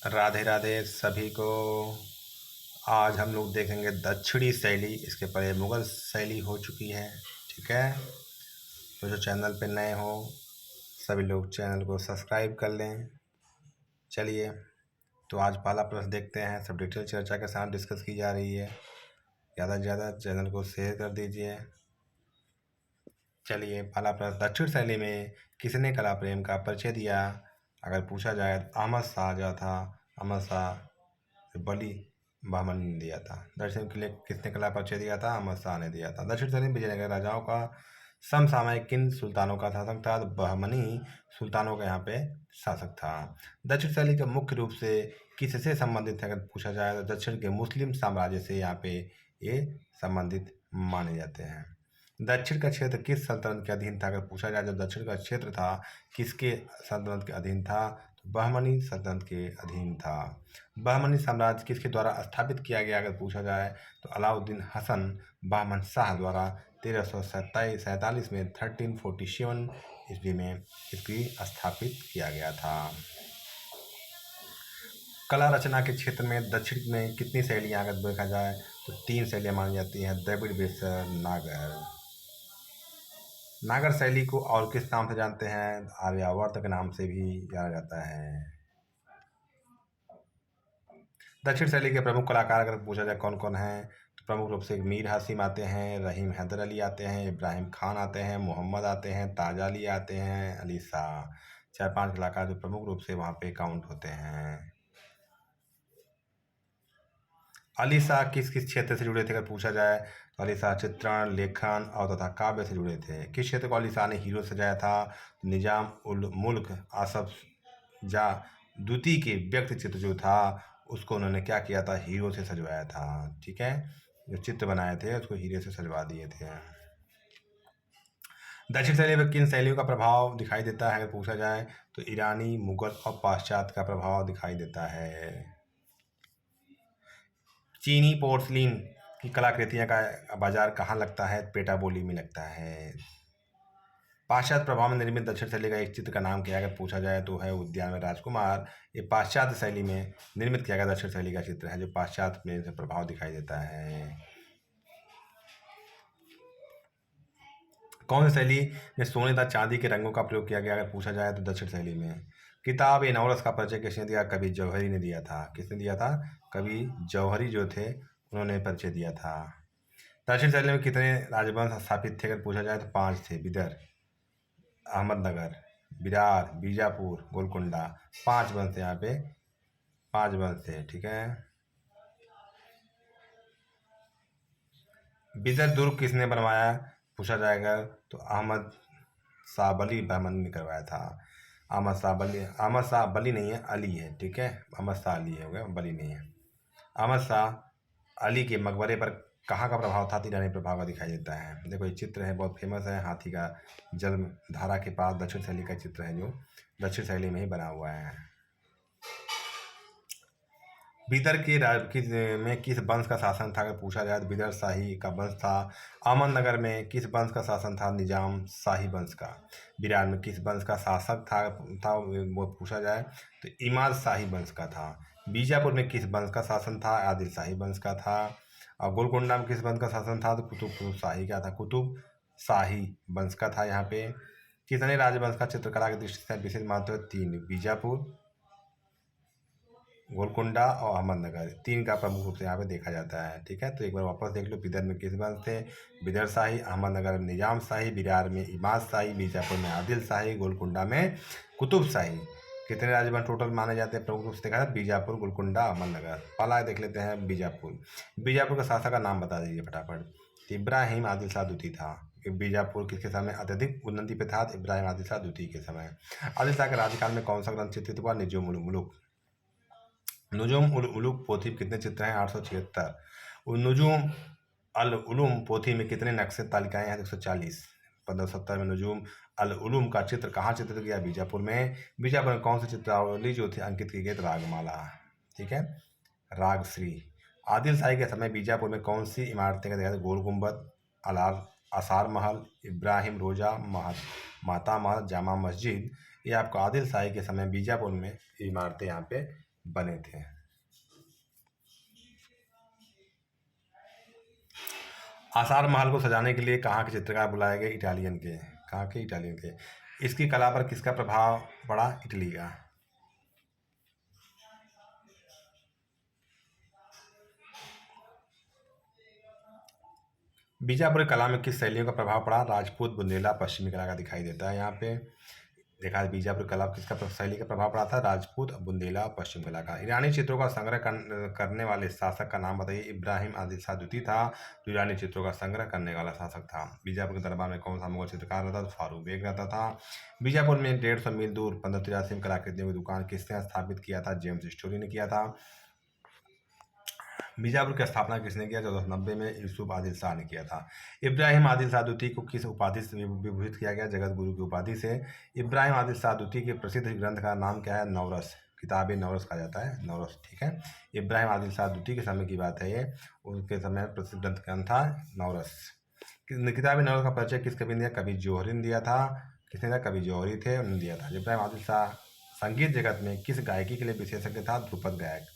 राधे राधे सभी को। आज हम लोग देखेंगे दक्षिणी शैली। इसके पहले मुगल शैली हो चुकी है। ठीक है, तो जो चैनल पे नए हो सभी लोग चैनल को सब्सक्राइब कर लें। चलिए, तो आज पहला प्रश्न देखते हैं। सब डिटेल चर्चा के साथ डिस्कस की जा रही है। ज़्यादा से ज़्यादा चैनल को शेयर कर दीजिए। चलिए, पहला प्रश्न, दक्षिण शैली में किसने कला प्रेम का परिचय दिया? अगर पूछा जाए तो अहमद शाह जो था, अहमद शाह बली बहमनी ने दिया था। दक्षिण के लिए किसने कला परिचय दिया था? अहमद शाह ने दिया था। दक्षिण शैली में विजयनगर राजाओं का समसामयिक किन सुल्तानों का शासक था? तो बहमनी सुल्तानों का यहाँ पे शासक था। दक्षिण शैली का मुख्य रूप से किससे संबंधित है? अगर पूछा जाए तो दक्षिण के मुस्लिम साम्राज्य से यहाँ पे ये संबंधित माने जाते हैं। दक्षिण का क्षेत्र किस सल्तनत के अधीन था? अगर पूछा जाए तो दक्षिण का क्षेत्र था किसके सल्तनत के अधीन था? तो बहमनी सल्तनत के अधीन था। बहमनी साम्राज्य किसके द्वारा स्थापित किया गया? अगर पूछा जाए तो अलाउद्दीन हसन बहमन शाह द्वारा 1347 में 1347 ईस्वी में इसकी स्थापित किया गया था। कला रचना के क्षेत्र में दक्षिण में कितनी शैलियाँ अगर देखा जाए तो 3 शैलियाँ मानी जाती हैं। द्रविड़, बेसर, नागर। नागर शैली को और किस नाम से जानते हैं? आर्यावर्त के नाम से भी जाना जाता है। दक्षिण शैली के प्रमुख कलाकार अगर पूछा जाए कौन कौन हैं तो प्रमुख रूप से मीर हासिम आते हैं, रहीम हैदर अली आते हैं, इब्राहिम खान आते हैं, मोहम्मद आते हैं, ताजा अली आते हैं, अली शाह। 4-5 कलाकार जो प्रमुख रूप से वहाँ पे काउंट होते हैं। अली शाह किस किस क्षेत्र से जुड़े थे? अगर पूछा जाए तो अली शाह चित्रण, लेखन और तथा काव्य से जुड़े थे। किस क्षेत्र को अली शाह ने हीरो सजाया था? निजाम उल मुल्क आसफ जा द्वितीय के व्यक्ति चित्र जो था उसको उन्होंने क्या किया था? हीरो से सजवाया था। ठीक है, जो चित्र बनाए थे उसको हीरे से सजवा दिए थे। दक्षिण शैली में किन शैलियों का प्रभाव दिखाई देता है? अगर पूछा जाए तो ईरानी, मुगल और पाश्चात्य का प्रभाव दिखाई देता है। चीनी पोर्सलिन की कलाकृतियां का बाजार कहाँ लगता है? पेटाबोली में लगता है। पाश्चात्य प्रभाव में निर्मित दक्षिण शैली का एक चित्र का नाम क्या है? अगर पूछा जाए तो है उद्यान में राजकुमार। ये पाश्चात्य शैली में निर्मित किया गया दक्षिण शैली का चित्र है जो पाश्चात्य में से प्रभाव दिखाई देता है। कौन सी शैली में सोने तथा चांदी के रंगों का प्रयोग किया गया? अगर पूछा जाए तो दक्षिण शैली में। किताब ए नवरस का परिचय किसने दिया? कवि जौहरी ने दिया था। किसने दिया था? कवि जौहरी जो थे उन्होंने परिचय दिया था। दक्षिण शैली में कितने राजवंश स्थापित थे? अगर पूछा जाए तो 5 थे। बिदर, अहमदनगर, बिरार, बीजापुर, गोलकुंडा। 5 वंश थे यहाँ पे, 5 वंश थे। ठीक है। बिदर दुर्ग किसने बनवाया? पूछा जाएगा तो अहमद शाह बली बहमनी ने करवाया था। अहमद शाह बली नहीं है, अली है। ठीक है, अहमद शाह अली है, हो गया, बली नहीं है। अहमद शाह अली के मकबरे पर कहाँ का प्रभाव था? ईरानी प्रभाव का दिखाई देता है। देखो ये चित्र है, बहुत फेमस है, हाथी का जल धारा के पास दक्षिण शैली का चित्र है जो दक्षिण शैली में ही बना हुआ है। बीदर के में किस वंश का शासन था? अगर पूछा जाए तो बीदर शाही का वंश था। अहमदनगर में किस वंश का शासन था? निजाम शाही वंश का। बिरार में किस वंश का शासक था वो पूछा जाए तो इमाद शाही वंश का था। बीजापुर में किस वंश का शासन था? आदिल शाही वंश का था। और गोलकुंडा में किस वंश का शासन था? तो कुतुब शाही का था, कुतुब शाही वंश का था। यहाँ पे कितने राजवंश का चित्रकला की दृष्टि से विशेष महत्व है? 3, बीजापुर, गोलकुंडा और अहमदनगर, 3 का प्रमुख रूप से यहाँ पे देखा जाता है। ठीक है, तो एक बार वापस देख लो। बिदर में किस वंश थे? बिदर शाही। अहमदनगर में निजाम शाही, बिरार में इमाद शाही, बीजापुर में आदिल शाही, गोलकुंडा में कुतुब शाही। कितने राजवंश टोटल माने जाते हैं प्रमुख रूप से देखा है? बीजापुर, गोलकुंडा, अहमदनगर। पहला देख लेते हैं बीजापुर। बीजापुर का शासक का नाम बता दीजिए फटाफट। इब्राहिम आदिल शाह द्वितीय था। बीजापुर किसके समय अत्यधिक उन्नति पे था? इब्राहिम आदिल शाह द्वितीय के समय। आदिल शाह के राज्यकाल में कौन सा ग्रंथ चित्रित हुआ? निजुम उल मुल्क। नुजुम उल उलूक पोथी में कितने चित्र हैं? 876। नुजुम अल उलूम पोथी में कितने नक्शे तालिकाएं हैं? 140। 1570 में नुजुम अल उलूम का चित्र कहाँ चित्रित किया? बीजापुर में। बीजापुर में कौन सी चित्रावली जो थी अंकित की गई? रागमाला। ठीक है, रागश्री। आदिल शाही के समय बीजापुर में कौन सी इमारतें का देखा? गोल गुम्बद, अलार आसार महल, इब्राहिम रोजा, माता महल, जामा मस्जिद। ये आपको आदिल शाही के समय बीजापुर में इमारतें यहाँ पे बने थे। आसार महल को सजाने के लिए कहाँ के चित्रकार बुलाए गए? इटालियन के। कहाँ के? इटालियन के। इसकी कला पर किसका प्रभाव पड़ा? इटली का। बीजापुर कला में किस शैलियों का प्रभाव पड़ा? राजपूत, बुंदेला, पश्चिमी कला का दिखाई देता है यहाँ पे। देखा है बीजापुर कला पर किसका शैली का प्रभाव पड़ा था? राजपूत, बुंदेला, पश्चिम कला का। ईरानी चित्रों का संग्रह करने वाले शासक का नाम बताइए। इब्राहिम आदिल शाह द्वितीय था जो ईरानी चित्रों का संग्रह करने वाला शासक था। बीजापुर के दरबार में कौन सा मुगल चित्रकार रहता था? फारूक बेग रहता था। बीजापुर में 150 मील दूर 1583 में कलाकृतियों की दुकान किसने स्थापित किया था? जेम्स स्टोरी ने किया था। बीजापुर की स्थापना किसने किया? 1490 में यूसुफ आदिल शाह ने किया था। इब्राहिम आदिल शाह द्वितीय को किस उपाधि से विभूषित किया गया? जगत गुरु की उपाधि से। इब्राहिम आदिल शाह द्वितीय के प्रसिद्ध ग्रंथ का नाम क्या है? नवरस। किताब नवरस कहा जाता है, नवरस। ठीक है, इब्राहिम आदिल शाह द्वितीय के समय की बात है ये। उनके समय प्रसिद्ध ग्रंथ का नाम था नवरस। किताब नवरस का परिचय किस कवि ने दिया? कवि जौहरी ने दिया था। किसने दिया? कवि जौहरी थे, उन्होंने दिया था। इब्राहिम आदिल शाह संगीत जगत में किस गायकी के लिए विशेषज्ञ था? ध्रुपद गायक।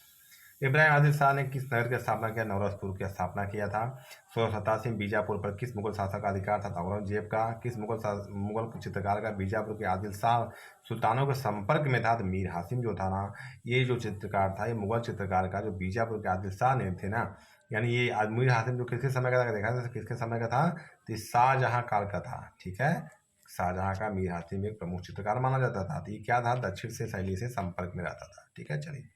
इब्राहिम आदिल शाह ने किस नगर की स्थापना किया? नवरसपुर की स्थापना किया था। 1687 में बीजापुर पर किस मुगल शासक का अधिकार था? औरंगजेब का। किस मुगल चित्रकार का बीजापुर के आदिल शाह सुल्तानों के संपर्क में था? तो मीर हासिम जो था ना, ये जो चित्रकार था, ये मुगल चित्रकार का जो बीजापुर के आदिल शाह ने थे ना, यानी ये मीर हासिम जो किसके समय का था? देखा था किसके समय का था? तो शाहजहाँ काल का था। ठीक है, शाहजहाँ का मीर हासिम एक प्रमुख चित्रकार माना जाता था। तो ये क्या था? दक्षिण से शैली से संपर्क में रहता था। ठीक है, चलिए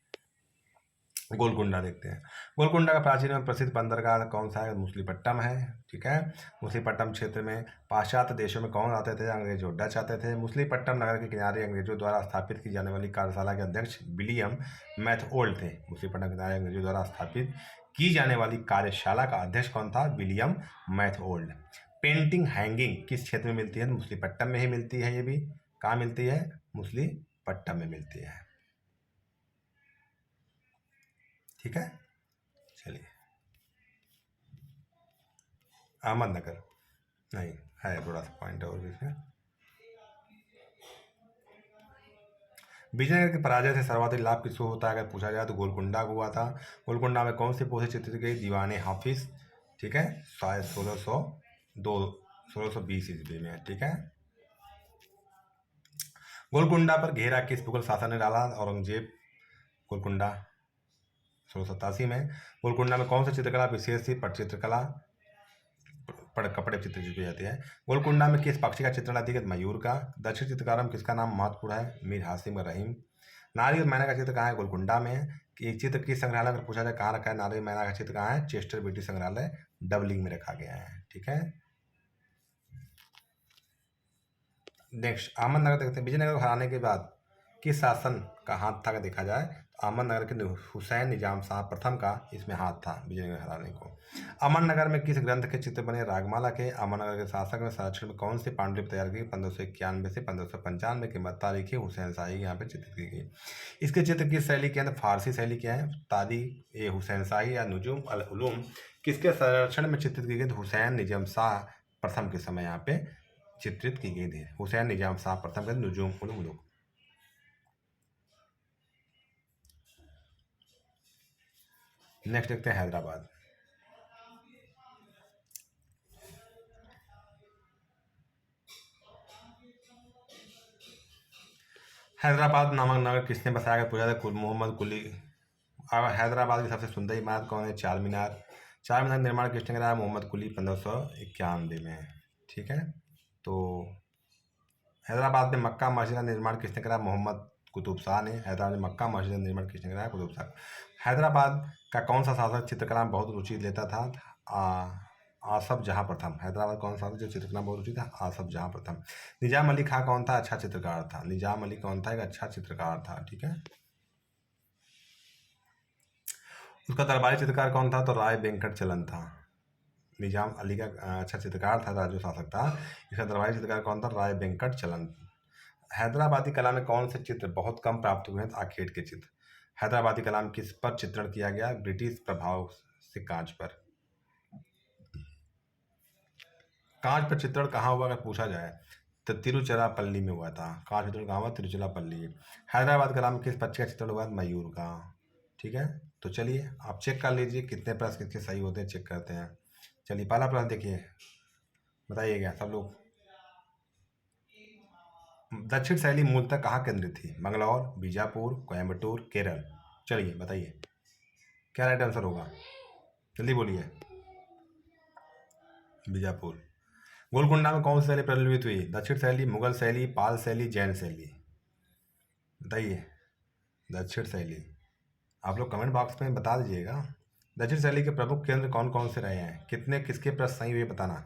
गोलकुंडा देखते हैं। गोलकुंडा का प्राचीन एवं प्रसिद्ध बंदरगाह कौन सा है? मछलीपट्टनम है। ठीक है, मछलीपट्टनम क्षेत्र में पाश्चात्य देशों में कौन आते थे? अंग्रेज और डच आते थे। मछलीपट्टनम नगर के किनारे अंग्रेजों द्वारा स्थापित की जाने वाली कार्यशाला के अध्यक्ष विलियम मैथओल्ड थे। मछलीपट्टनम के किनारे अंग्रेजों द्वारा स्थापित की जाने वाली कार्यशाला का अध्यक्ष कौन था? विलियम मैथओल्ड। पेंटिंग हैंगिंग किस क्षेत्र में मिलती है? मछलीपट्टनम में ही मिलती है। ये भी कहाँ मिलती है? मछलीपट्टनम में मिलती है। ठीक है, चलिए अहमदनगर नहीं है, थोड़ा सा पॉइंट और भी इसमें। विजयनगर के पराजय से सर्वाधिक लाभ किसको होता है अगर पूछा जाए तो? गोलकुंडा को हुआ था। गोलकुंडा में कौन सी पोथी चित्रित गई? दीवाने हाफिज। ठीक है, शायद 1620 ईस्वी में। ठीक है, गोलकुंडा पर घेरा किस मुगल शासक ने डाला? औरंगजेब। गोलकुंडा 1687 में। गोलकुंडा में कौन सी चित्रकला विशेष थी? पटचित्रकला। कपड़े चित्र की जाती है। गोलकुंडा में किस पक्षी का चित्रण अधिक है? मयूर का। दक्षिण चित्रकारों में किसका नाम महत्वपूर्ण है? मीर हासिम और रहीम। नारी और मैना का चित्र कहाँ है? गोलकुंडा में है। कि चित्र किस संग्रहालय में पूछा जाए कहाँ रखा है? नारी और मैना का चित्र कहाँ है? चेस्टर बेटी संग्रहालय डबलिंग में रखा गया है। ठीक है, नेक्स्ट अहमदनगर देखते हैं। विजयनगर को हराने के बाद किस शासन का हाथ था? अगर देखा जाए तो अहमदनगर के हुसैन निजाम शाह प्रथम का इसमें हाथ था विजयनगर हराने को। अमरनगर में किस ग्रंथ के चित्र बने? रागमाला के। अमरनगर के शासक ने संरक्षण में कौन सी पांडुलिपि तैयार की? 1591 से 1595 की मत्ता लिखी हुसैन शाही यहाँ पे चित्रित की गई। इसके चित्र किस शैली के हैं? फारसी शैली के हैं। तारीख ए हुसैन शाही या नुजूम अल उलूम किसके संरक्षण में चित्रित की गई? हुसैन निजाम शाह प्रथम के समय यहाँ पे चित्रित की गई थी। हुसैन निजाम शाह प्रथम के नुजूम उल उलूम। नेक्स्ट देखते हैं हैदराबाद। हैदराबाद नामक नगर किसने बसाया? पूछा था मोहम्मद कुली। अब हैदराबाद की सबसे सुंदर इमारत कौन है? चार मीनार। चार मीनार का निर्माण किसने कराया? मोहम्मद कुली 1591 में। ठीक है, तो हैदराबाद में मक्का मस्जिद का निर्माण किसने कराया? मोहम्मद कुतुब शाह ने। हैदराबाद में मक्का मस्जिद का निर्माण किसने कराया? कुतुब शाह। हैदराबाद का कौन सा शासक चित्रकला में बहुत रुचि लेता था? आसफ जहाँ प्रथम। हैदराबाद कौन सा था जो चित्रकला में बहुत रुचि था? आसफ जहाँ प्रथम। निजाम अली खां कौन था? अच्छा चित्रकार था। निजाम अली कौन था? एक अच्छा चित्रकार था। ठीक है, उसका दरबारी चित्रकार कौन था? तो राय वेंकट चलन था। निजाम अली का अच्छा चित्रकार था, राजू शासक था। इसका दरबारी चित्रकार कौन था? राय वेंकट चलन। हैदराबादी कला में कौन से चित्र बहुत कम प्राप्त हुए हैं? आखेट के चित्र। हैदराबादी कला में किस पर चित्रण किया गया? ब्रिटिश प्रभाव से कांच पर। कांच पर चित्रण कहाँ हुआ अगर पूछा जाए तो तिरुचिरापल्ली में हुआ था। कहाँ चित्रण कहाँ हुआ? तिरुचिरापल्ली। हैदराबाद का नाम किस पक्षी का चित्रण हुआ? मयूर का। ठीक है, तो चलिए आप चेक कर लीजिए कितने प्रश्न कितने सही होते हैं, चेक करते हैं। चलिए पहला प्रश्न देखिए, बताइएगा सब लोग। दक्षिण शैली मूलतः कहाँ केंद्रित थी? मंगलौर, बीजापुर, कोयम्बटूर, केरल। चलिए बताइए क्या राइट आंसर होगा, जल्दी बोलिए। बीजापुर। गोलकुंडा में कौन सी शैली प्रचलित हुई? दक्षिण शैली, मुगल शैली, पाल शैली, जैन शैली। बताइए। दक्षिण शैली। आप लोग कमेंट बॉक्स में बता दीजिएगा। दक्षिण शैली के प्रमुख केंद्र कौन कौन से रहे हैं? कितने किसके प्रश्न सही हुए बताना।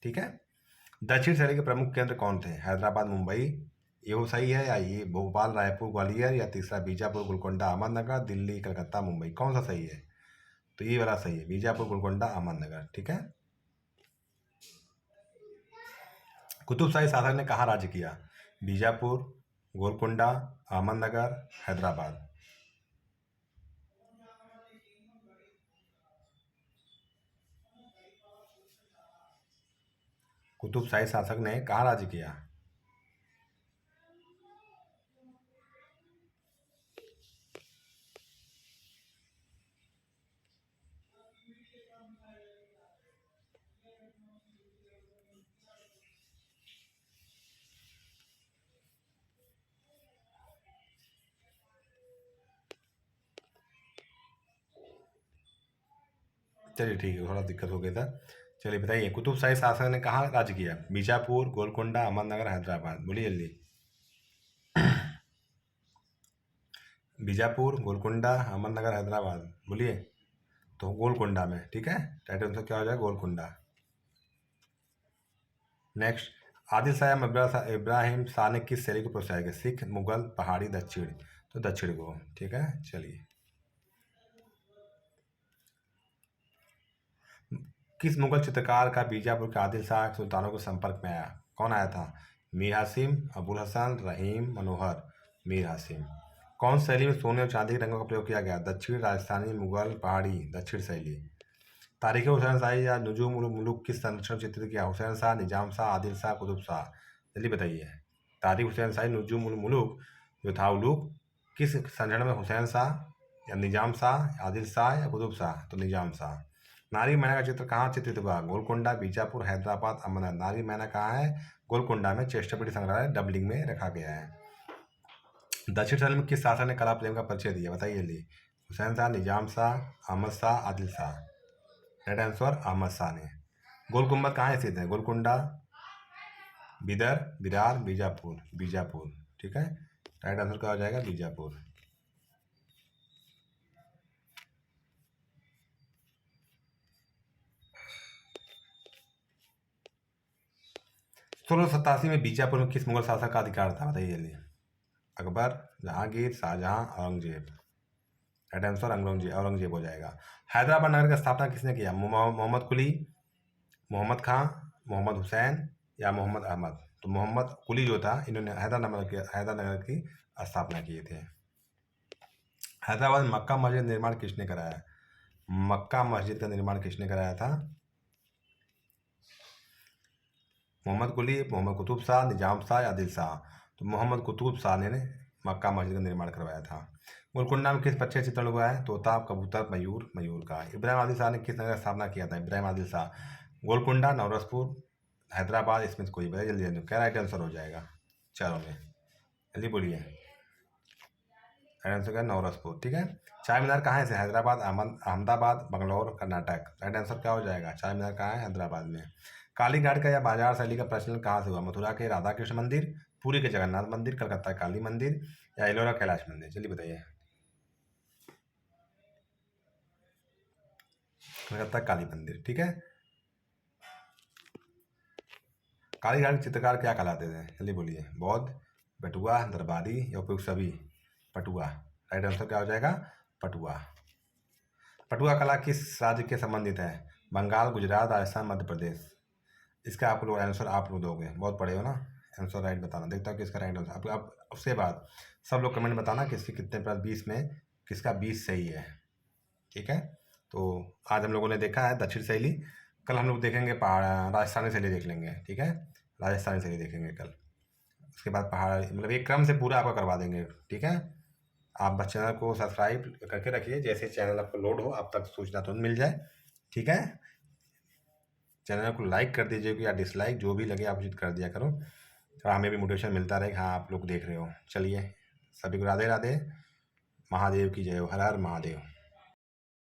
ठीक है, दक्षिण शैली के प्रमुख केंद्र कौन थे? हैदराबाद, मुंबई, ये वो सही है, या ये भोपाल, रायपुर, ग्वालियर, या तीसरा बीजापुर, गोलकुंडा, अहमदनगर, दिल्ली, कलकत्ता, मुंबई, कौन सा सही है? तो ये वाला सही है, बीजापुर, गोलकुंडा, अहमदनगर। ठीक है। कुतुबशाही शासक ने कहाँ राज्य किया? बीजापुर, गोलकुंडा, अहमदनगर, हैदराबाद। कुतुबशाही शासक ने कहाँ राज्य किया? चलिए ठीक है, थोड़ा दिक्कत हो गया था। चलिए बताइए, कुतुबशाही शासक ने कहाँ राज्य किया? बीजापुर, गोलकुंडा, अहमदनगर, हैदराबाद। बोलिए जल्दी। बीजापुर, गोलकुंडा, अहमदनगर, हैदराबाद। बोलिए। तो गोलकुंडा में। ठीक है, राइट आंसर क्या हो जाएगा? गोलकुंडा। नेक्स्ट, आदिल शाह या इब्राहिम शाह ने किस शैली को प्रोत्साहित किया? सिख, मुगल, पहाड़ी, दक्षिण। तो दक्षिण को। ठीक है, चलिए। किस मुगल चित्रकार का बीजापुर के आदिल शाह के सुल्तानों के संपर्क में आया? कौन आया था? मीर हासिम, अबुल हसन, रहीम, मनोहर। मीर हासिम। कौन शैली में सोने और चांदी के रंगों का प्रयोग किया गया? दक्षिण, राजस्थानी, मुगल, पहाड़ी। दक्षिण शैली। तारीख हुसैन शाही या नजूम उल मुल्क किस संरक्षण चित्रित किया? हुसैन शाह, निजाम शाह, आदिल शाह, कुतुब शाह। जल्दी बताइए। तारीख हुसैन शाही नजूम उल मुल्क जो था उलूक, किस संरक्षण में? हुसैन शाह या निजाम शाह, आदिल शाह या कुतुब शाह। तो निजाम शाह। नारी मैना का चित्र कहाँ चित्रित हुआ? गोलकुंडा, बीजापुर, हैदराबाद, अमरनाथ। नारी मैना कहाँ है? गोलकुंडा में, चेस्टरफील्ड संग्रहालय डबलिंग में रखा गया है। दक्षिण शैली में किस शासक ने कला प्रेम का परिचय दिया? बताइए जल्दी। हुसैन शाह, निजाम शाह, अहमद शाह, आदिल शाह। राइट आंसर अहमद शाह ने। गोल गुम्बद कहाँ स्थित है? गोलकुंडा, बिदर, बिरार, बीजापुर। बीजापुर। ठीक है, राइट आंसर क्या हो जाएगा? बीजापुर। सोलह सतासी में बीजापुर में किस मुगल शासक का अधिकार था? बताइए जल्दी। अकबर, जहांगीर, शाहजहां, औरंगजेब। राइट आंसर औरंगजेब हो जाएगा। हैदराबाद नगर की स्थापना किसने किया? मोहम्मद कुली, मोहम्मद खां, मोहम्मद हुसैन या मोहम्मद अहमद। तो मोहम्मद कुली जो था, इन्होंने हैदरानगर की स्थापना किए थे। हैदराबाद में मक्का मस्जिद निर्माण किसने कराया? मक्का मस्जिद का निर्माण किसने कराया था? मोहम्मद कुली, मोहम्मद कुतुब शाह, निजाम शाह, आदिल शाह। तो मोहम्मद कुतुब शाह ने मक्का मस्जिद का निर्माण करवाया था। गोलकुंडा में किस पक्षी का चित्रण हुआ है? तोता, कबूतर, मयूर। मयूर का। इब्राहिम आदिल शाह ने किस नगर की स्थापना किया था? इब्राहिम आदिल शाह। गोलकुंडा, नवरसपुर, हैदराबाद, इसमें से कोई बताइए जल्दी जल्दी, क्या राइट आंसर हो जाएगा चारों में? जल्दी बोलिए। राइट आंसर क्या? नवरसपुर। ठीक है। चार मीनार कहाँ है से? हैदराबाद, अहमदाबाद, बंगलौर, कर्नाटक। राइट आंसर क्या हो जाएगा? चार मीनार कहाँ है? हैदराबाद में। काली घाट का या बाजार शैली का प्रचलन कहाँ से हुआ? मथुरा के राधा कृष्ण मंदिर, पुरी के जगन्नाथ मंदिर, कलकत्ता काली मंदिर, या एलोरा कैलाश मंदिर। चलिए बताइए। कलकत्ता काली मंदिर। ठीक है। काली घाट के चित्रकार क्या कहलाते थे? जल्दी बोलिए। बौद्ध, बटुआ, दरबारी या उपयुक्त सभी। पटुआ। राइट आंसर क्या हो जाएगा? पटुआ। पटुआ कला किस राज्य के संबंधित है? बंगाल, गुजरात, राजस्थान, मध्य प्रदेश। इसका आप लोग आंसर आप लोग दोगे, बहुत पढ़े हो ना। आंसर राइट बताना, देखता हूँ किसका राइट आंसर। आप उसके बाद सब लोग कमेंट बताना किसके कितने प्लस 20 में किसका 20 सही है। ठीक है, तो आज हम लोगों ने देखा है दक्षिण शैली, कल हम लोग देखेंगे पहाड़ राजस्थानी शैली देख लेंगे। ठीक है, राजस्थानी शैली देखेंगे कल। उसके बाद पहाड़, मतलब एक क्रम से पूरा आपका करवा देंगे, ठीक है। आप बस चैनल को सब्सक्राइब करके रखिए, जैसे चैनल आपको लोड हो आप तक सूचना तुरंत मिल जाए, ठीक है। चैनल को लाइक कर दीजिए या डिसलाइक जो भी लगे आप उचित कर दिया करो, थोड़ा हमें भी मोटिवेशन मिलता रहे कि हाँ आप लोग देख रहे हो। चलिए, सभी को राधे राधे, महादेव की जय हो, हर हर महादेव।